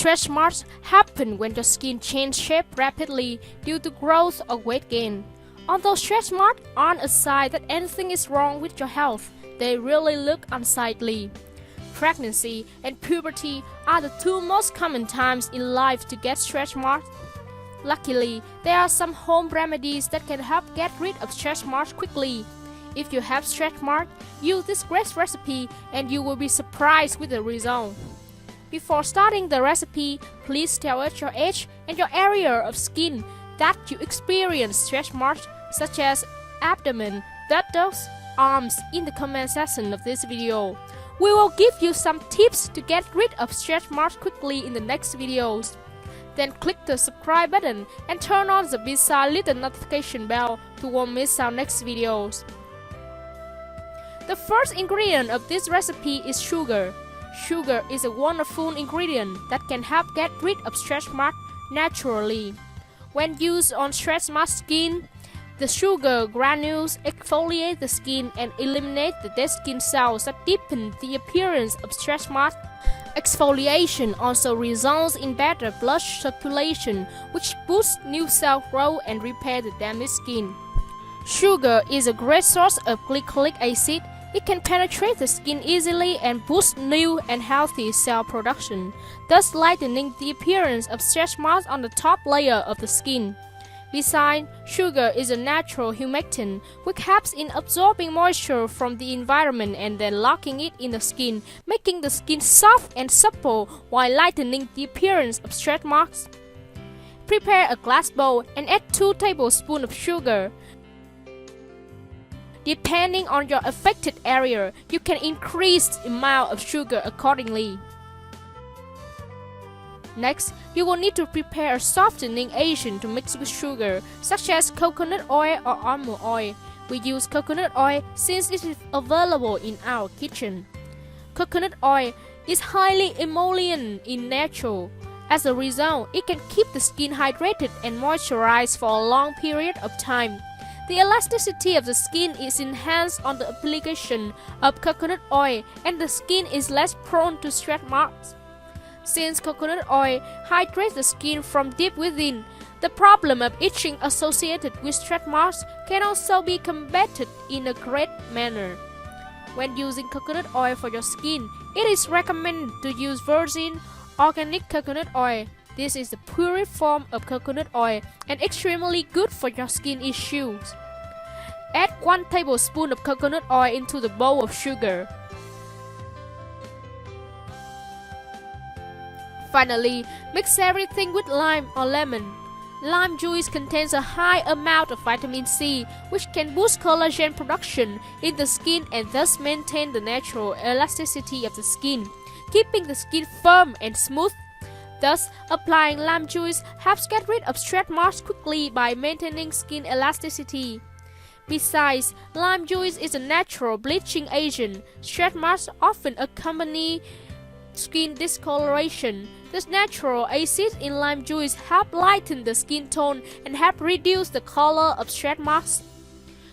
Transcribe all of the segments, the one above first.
Stretch marks happen when your skin changes shape rapidly due to growth or weight gain. Although stretch marks aren't a sign that anything is wrong with your health, they really look unsightly. Pregnancy and puberty are the two most common times in life to get stretch marks. Luckily, there are some home remedies that can help get rid of stretch marks quickly. If you have stretch marks, use this great recipe and you will be surprised with the result. Before starting the recipe, please tell us your age and your area of skin that you experience stretch marks such as abdomen, buttocks, arms in the comment section of this video. We will give you some tips to get rid of stretch marks quickly in the next videos. Then click the subscribe button and turn on the beside little notification bell to won't miss our next videos. The first ingredient of this recipe is sugar. Sugar is a wonderful ingredient that can help get rid of stretch marks naturally. When used on stretch mark skin, the sugar granules exfoliate the skin and eliminate the dead skin cells that deepen the appearance of stretch marks. Exfoliation also results in better blood circulation, which boosts new cell growth and repair the damaged skin. Sugar is a great source of glycolic acid. It can penetrate the skin easily and boost new and healthy cell production, thus lightening the appearance of stretch marks on the top layer of the skin. Besides, sugar is a natural humectant which helps in absorbing moisture from the environment and then locking it in the skin, making the skin soft and supple while lightening the appearance of stretch marks. Prepare a glass bowl and add 2 tablespoons of sugar. Depending on your affected area, you can increase the amount of sugar accordingly. Next, you will need to prepare a softening agent to mix with sugar, such as coconut oil or almond oil. We use coconut oil since it is available in our kitchen. Coconut oil is highly emollient in nature. As a result, it can keep the skin hydrated and moisturized for a long period of time. The elasticity of the skin is enhanced on the application of coconut oil, and the skin is less prone to stretch marks. Since coconut oil hydrates the skin from deep within, the problem of itching associated with stretch marks can also be combated in a great manner. When using coconut oil for your skin, it is recommended to use virgin organic coconut oil. This is the purest form of coconut oil and extremely good for your skin issues. Add 1 tablespoon of coconut oil into the bowl of sugar. Finally, mix everything with lime or lemon. Lime juice contains a high amount of vitamin C, which can boost collagen production in the skin and thus maintain the natural elasticity of the skin, keeping the skin firm and smooth. Thus, applying lime juice helps get rid of stretch marks quickly by maintaining skin elasticity. Besides, lime juice is a natural bleaching agent. Stretch marks often accompany skin discoloration. This natural acid in lime juice help lighten the skin tone and help reduce the color of stretch marks.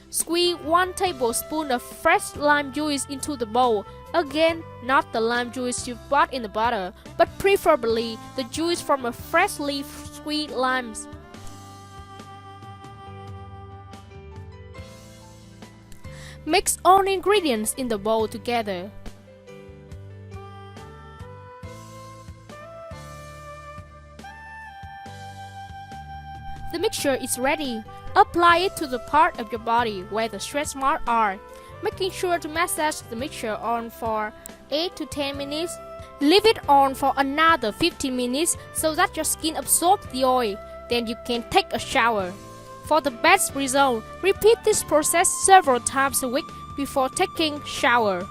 Squeeze 1 tablespoon of fresh lime juice into the bowl. Again, not the lime juice you bought in the bottle, but preferably the juice from a freshly squeezed limes. Mix all ingredients in the bowl together. The mixture is ready. Apply it to the part of your body where the stretch marks are, making sure to massage the mixture on for 8 to 10 minutes. Leave it on for another 15 minutes so that your skin absorbs the oil. Then you can take a shower. For the best result, repeat this process several times a week before taking shower.